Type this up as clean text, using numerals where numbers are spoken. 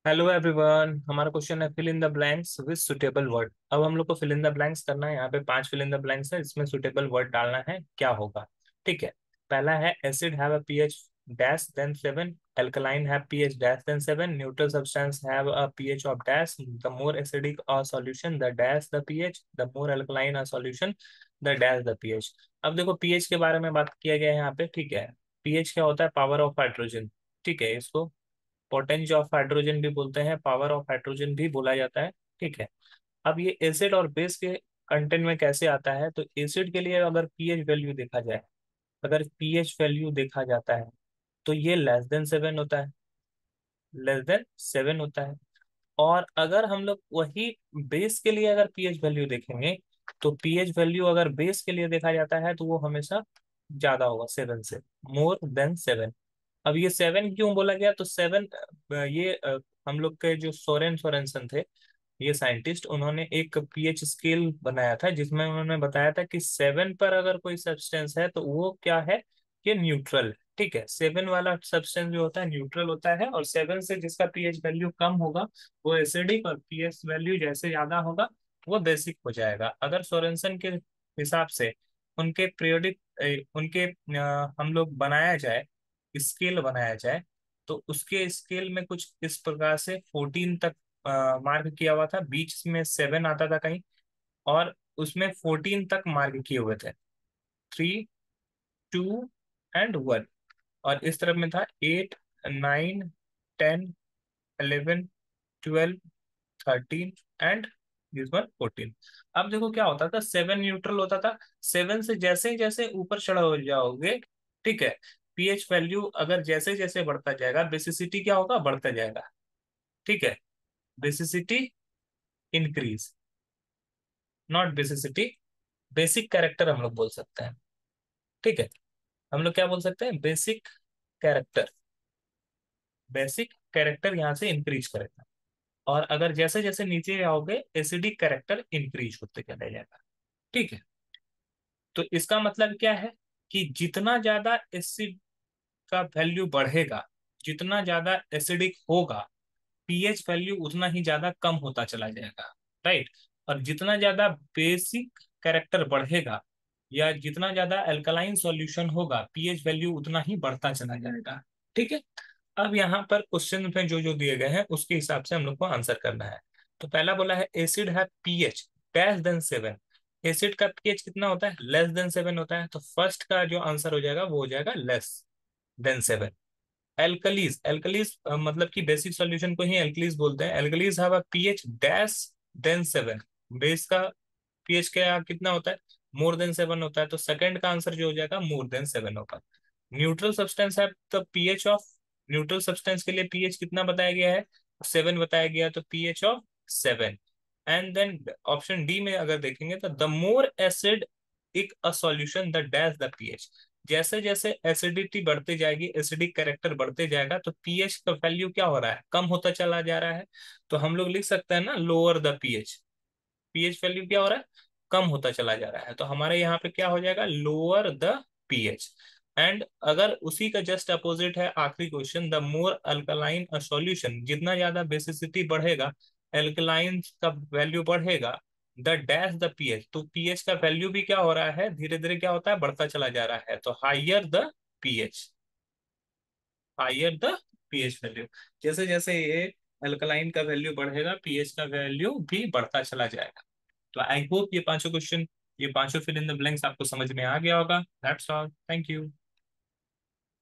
Hello everyone, हमारा question है fill in the blanks with suitable word. अब हम लोग को फिल इन द ब्लैंक्स करना है। यहाँ पे 5 फिल इन द ब्लैंक्स है, इसमें सुटेबल वर्ड डालना है। क्या होगा? ठीक है। पहला है acid have a pH dash than 7, alkaline have pH dash than 7, neutral substance have a pH of dash, the more acidic a solution the dash the pH, the more alkaline a solution the dash the pH. अब देखो pH के बारे में बात किया गया है यहाँ पे। ठीक है। पीएच क्या होता है? Power of hydrogen. ठीक है। इसको पोटेंशियल ऑफ हाइड्रोजन भी बोलते हैं, पावर ऑफ हाइड्रोजन भी बोला जाता है। ठीक है। अब ये एसिड और बेस के कंटेंट में कैसे आता है? तो एसिड के लिए अगर पीएच वैल्यू देखा जाए, अगर पीएच वैल्यू देखा जाता है तो ये लेस देन 7 होता है, लेस देन 7 होता है। और अगर हम लोग वही बेस के लिए अगर पीएच वैल्यू देखेंगे, तो पीएच वैल्यू अगर बेस के लिए देखा जाता है तो वो हमेशा ज्यादा होगा 7 से, मोर देन 7। अब ये 7 क्यों बोला गया? तो 7 ये हम लोग के जो सोरेन सोरेनसन थे, ये साइंटिस्ट, उन्होंने एक पीएच स्केल बनाया था जिसमें उन्होंने बताया था कि 7 पर अगर कोई सब्सटेंस है तो वो क्या है? ये न्यूट्रल है। ठीक है। 7 वाला सब्सटेंस जो होता है न्यूट्रल होता है, और 7 से जिसका पीएच वैल्यू कम होगा वो एसिडिक, और पीएच वैल्यू जैसे ज्यादा होगा वो बेसिक हो जाएगा। अगर सोरेनसन के हिसाब से उनके पीरियोडिक उनके हम लोग बनाया जाए, स्केल बनाया जाए, तो उसके स्केल में कुछ इस प्रकार से 14 तक मार्क किया हुआ था। बीच में 7 आता था कहीं, और उसमें 14 तक मार्क किए हुए थे। 3, 2 एंड 1। और इस तरफ में था 8, 9, 10, 11, 12, 13 एंड दिस वन 14। अब देखो क्या होता था, 7 न्यूट्रल होता था। 7 से जैसे जैसे ऊपर चढ़ा हो जाओगे, ठीक है, पीएच वैल्यू अगर जैसे जैसे बढ़ता जाएगा, बेसिसिटी क्या होगा? बढ़ता जाएगा। ठीक है। Basicity increase, not basicity, basic character हम लोग बोल सकते हैं। ठीक है। हम लोग क्या बोल सकते हैं? Basic character. बेसिक कैरेक्टर यहाँ से इंक्रीज करेगा। और अगर जैसे जैसे नीचे आओगे, एसिडिक कैरेक्टर इंक्रीज होते चला जाएगा। ठीक है। तो इसका मतलब क्या है कि जितना ज्यादा एसिड का वैल्यू बढ़ेगा, जितना ज्यादा एसिडिक होगा, पीएच वैल्यू उतना ही ज्यादा कम होता चला जाएगा। राइट। और जितना ज्यादा बेसिक कैरेक्टर बढ़ेगा या जितना ज्यादा अल्कलाइन सॉल्यूशन होगा, पीएच वैल्यू उतना ही बढ़ता चला जाएगा। ठीक है। अब यहाँ पर क्वेश्चन में जो जो दिए गए हैं उसके हिसाब से हम लोग को आंसर करना है। तो पहला बोला है एसिड है पीएच डैश देन 7। एसिड का पीएच कितना होता है? लेस देन 7 होता है। तो फर्स्ट का जो आंसर हो जाएगा वो हो जाएगा लेस देन 7। एल्कलीज, एल्कलीज मतलब कि बेसिक सॉल्यूशन को ही एल्कलीज बोलते हैं। Alkalies have a pH dash than 7। Base का पीएच क्या कितना होता है? मोर देन 7 होता है। तो सेकंड का आंसर जो हो जाएगा मोर देन 7 होगा। न्यूट्रल सब्सटेंस है तो पीएच ऑफ, न्यूट्रल सब्सटेंस के लिए पीएच कितना बताया गया है? 7 बताया गया, तो pH of 7। And then option D में अगर देखेंगे तो the more acidic a solution the dash the pH. जैसे जैसे एसिडिटी बढ़ती जाएगी, एसिडिक कैरेक्टर बढ़ते जाएगा, तो पीएच का वैल्यू क्या हो रहा है? कम होता चला जा रहा है। तो हम लोग लिख सकते हैं ना, lower the pH. PH value क्या हो रहा है? कम होता चला जा रहा है। तो हमारे यहाँ पे क्या हो जाएगा? Lower the pH. एंड अगर उसी का जस्ट अपोजिट है आखिरी question, the more alkaline a solution, जितना ज्यादा बेसिसिटी बढ़ेगा, एल्कलाइन का वैल्यू बढ़ेगा, द डैश द पीएच, तो पीएच का वैल्यू भी क्या हो रहा है? धीरे धीरे क्या होता है? बढ़ता चला जा रहा है। तो higher the pH, higher the pH value. जैसे जैसे ये अल्कलाइन का वैल्यू बढ़ेगा, पीएच का वैल्यू भी बढ़ता चला जाएगा। तो आई होप ये पांचों क्वेश्चन, ये पांचों फिल इन द ब्लैंक्स आपको समझ में आ गया होगा। That's all, thank you.